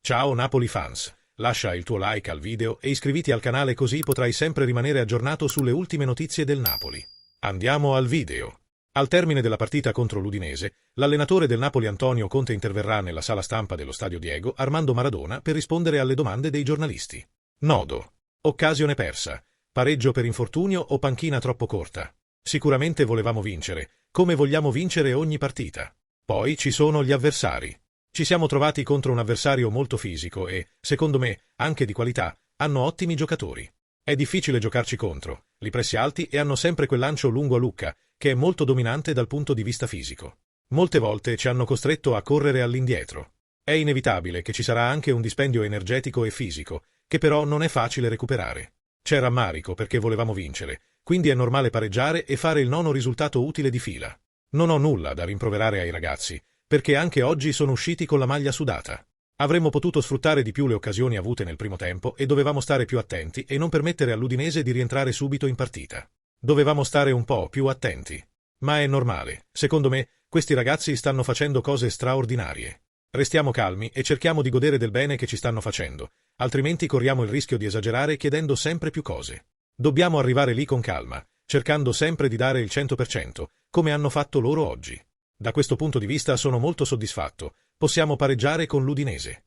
Ciao Napoli fans, lascia il tuo like al video e iscriviti al canale così potrai sempre rimanere aggiornato sulle ultime notizie del Napoli. Andiamo al video. Al termine della partita contro l'Udinese, l'allenatore del Napoli Antonio Conte interverrà nella sala stampa dello stadio Diego Armando Maradona per rispondere alle domande dei giornalisti. Nodo. Occasione persa. Pareggio per infortunio o panchina troppo corta? Sicuramente volevamo vincere, come vogliamo vincere ogni partita. Poi ci sono gli avversari. Ci siamo trovati contro un avversario molto fisico e, secondo me, anche di qualità, hanno ottimi giocatori. È difficile giocarci contro, li pressi alti e hanno sempre quel lancio lungo a Lucca, che è molto dominante dal punto di vista fisico. Molte volte ci hanno costretto a correre all'indietro. È inevitabile che ci sarà anche un dispendio energetico e fisico, che però non è facile recuperare. C'è rammarico perché volevamo vincere, quindi è normale pareggiare e fare il nono risultato utile di fila. Non ho nulla da rimproverare ai ragazzi, perché anche oggi sono usciti con la maglia sudata. Avremmo potuto sfruttare di più le occasioni avute nel primo tempo e dovevamo stare più attenti e non permettere all'Udinese di rientrare subito in partita. Dovevamo stare un po' più attenti. Ma è normale, secondo me, questi ragazzi stanno facendo cose straordinarie. Restiamo calmi e cerchiamo di godere del bene che ci stanno facendo, altrimenti corriamo il rischio di esagerare chiedendo sempre più cose. Dobbiamo arrivare lì con calma, cercando sempre di dare il 100%, come hanno fatto loro oggi. Da questo punto di vista sono molto soddisfatto, possiamo pareggiare con l'Udinese.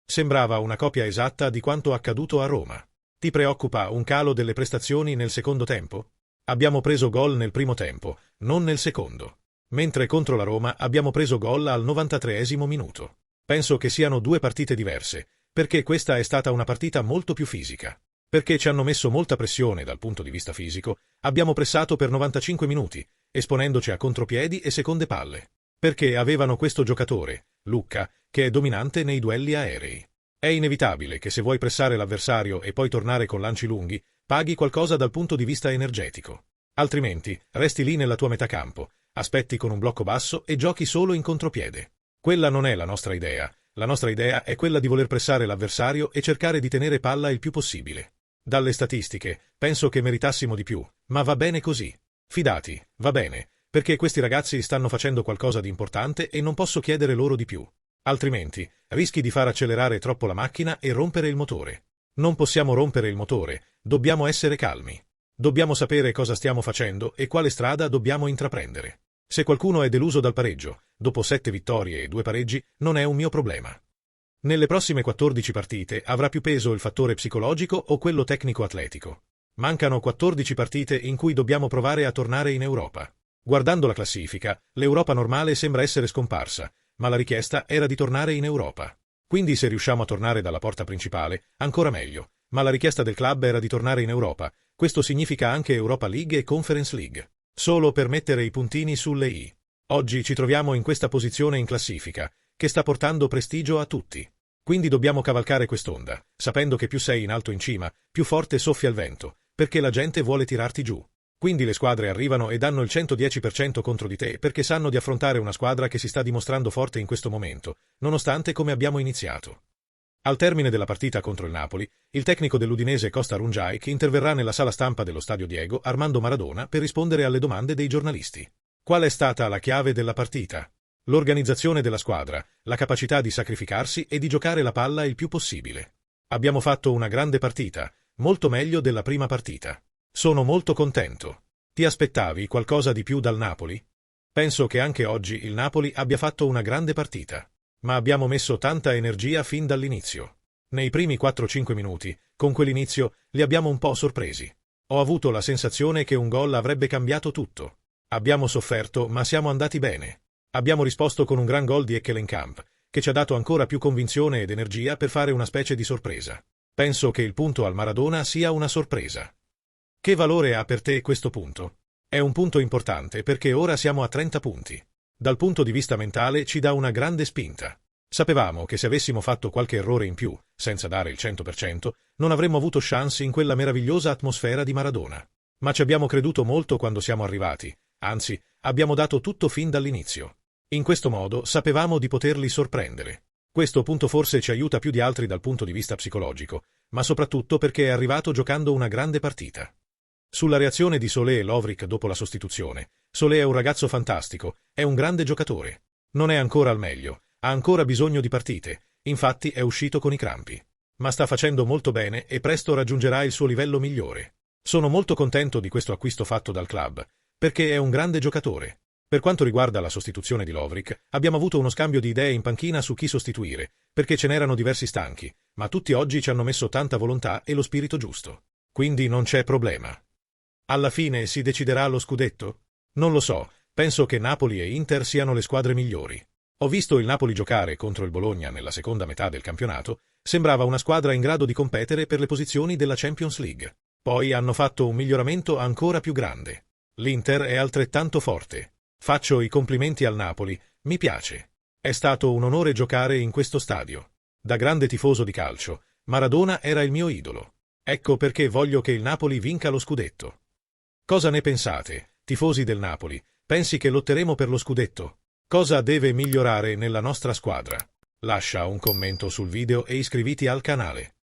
Sembrava una copia esatta di quanto accaduto a Roma. Ti preoccupa un calo delle prestazioni nel secondo tempo? Abbiamo preso gol nel primo tempo, non nel secondo. Mentre contro la Roma abbiamo preso gol al 93esimo minuto. Penso che siano due partite diverse, perché questa è stata una partita molto più fisica. Perché ci hanno messo molta pressione dal punto di vista fisico, abbiamo pressato per 95 minuti, esponendoci a contropiedi e seconde palle. Perché avevano questo giocatore, Lucca, che è dominante nei duelli aerei. È inevitabile che se vuoi pressare l'avversario e poi tornare con lanci lunghi, paghi qualcosa dal punto di vista energetico. Altrimenti, resti lì nella tua metà campo, aspetti con un blocco basso e giochi solo in contropiede. Quella non è la nostra idea. La nostra idea è quella di voler pressare l'avversario e cercare di tenere palla il più possibile. Dalle statistiche, penso che meritassimo di più, ma va bene così. Fidati, va bene, perché questi ragazzi stanno facendo qualcosa di importante e non posso chiedere loro di più. Altrimenti, rischi di far accelerare troppo la macchina e rompere il motore. Non possiamo rompere il motore, dobbiamo essere calmi. Dobbiamo sapere cosa stiamo facendo e quale strada dobbiamo intraprendere. Se qualcuno è deluso dal pareggio, dopo 7 vittorie e 2 pareggi, non è un mio problema. Nelle prossime 14 partite avrà più peso il fattore psicologico o quello tecnico-atletico. Mancano 14 partite in cui dobbiamo provare a tornare in Europa. Guardando la classifica, l'Europa normale sembra essere scomparsa, ma la richiesta era di tornare in Europa. Quindi se riusciamo a tornare dalla porta principale, ancora meglio, ma la richiesta del club era di tornare in Europa, questo significa anche Europa League e Conference League. Solo per mettere i puntini sulle i. Oggi ci troviamo in questa posizione in classifica, che sta portando prestigio a tutti. Quindi dobbiamo cavalcare quest'onda, sapendo che più sei in alto in cima, più forte soffia il vento, perché la gente vuole tirarti giù. Quindi le squadre arrivano e danno il 110% contro di te perché sanno di affrontare una squadra che si sta dimostrando forte in questo momento, nonostante come abbiamo iniziato. Al termine della partita contro il Napoli, il tecnico dell'Udinese Costa Rungiaik interverrà nella sala stampa dello stadio Diego Armando Maradona per rispondere alle domande dei giornalisti. Qual è stata la chiave della partita? L'organizzazione della squadra, la capacità di sacrificarsi e di giocare la palla il più possibile. Abbiamo fatto una grande partita, molto meglio della prima partita. Sono molto contento. Ti aspettavi qualcosa di più dal Napoli? Penso che anche oggi il Napoli abbia fatto una grande partita. Ma abbiamo messo tanta energia fin dall'inizio. Nei primi 4-5 minuti, con quell'inizio, li abbiamo un po' sorpresi. Ho avuto la sensazione che un gol avrebbe cambiato tutto. Abbiamo sofferto, ma siamo andati bene. Abbiamo risposto con un gran gol di Ekkelenkamp, che ci ha dato ancora più convinzione ed energia per fare una specie di sorpresa. Penso che il punto al Maradona sia una sorpresa. Che valore ha per te questo punto? È un punto importante perché ora siamo a 30 punti. Dal punto di vista mentale ci dà una grande spinta. Sapevamo che se avessimo fatto qualche errore in più, senza dare il 100%, non avremmo avuto chance in quella meravigliosa atmosfera di Maradona. Ma ci abbiamo creduto molto quando siamo arrivati, anzi, abbiamo dato tutto fin dall'inizio. In questo modo sapevamo di poterli sorprendere. Questo punto forse ci aiuta più di altri dal punto di vista psicologico, ma soprattutto perché è arrivato giocando una grande partita. Sulla reazione di Solé e Lovric dopo la sostituzione, Solé è un ragazzo fantastico, è un grande giocatore. Non è ancora al meglio, ha ancora bisogno di partite, infatti è uscito con i crampi. Ma sta facendo molto bene e presto raggiungerà il suo livello migliore. Sono molto contento di questo acquisto fatto dal club, perché è un grande giocatore. Per quanto riguarda la sostituzione di Lovric, abbiamo avuto uno scambio di idee in panchina su chi sostituire, perché ce n'erano diversi stanchi, ma tutti oggi ci hanno messo tanta volontà e lo spirito giusto. Quindi non c'è problema. Alla fine si deciderà lo scudetto? Non lo so, penso che Napoli e Inter siano le squadre migliori. Ho visto il Napoli giocare contro il Bologna nella seconda metà del campionato, sembrava una squadra in grado di competere per le posizioni della Champions League. Poi hanno fatto un miglioramento ancora più grande. L'Inter è altrettanto forte. Faccio i complimenti al Napoli, mi piace. È stato un onore giocare in questo stadio. Da grande tifoso di calcio, Maradona era il mio idolo. Ecco perché voglio che il Napoli vinca lo scudetto. Cosa ne pensate, tifosi del Napoli? Pensi che lotteremo per lo scudetto? Cosa deve migliorare nella nostra squadra? Lascia un commento sul video e iscriviti al canale.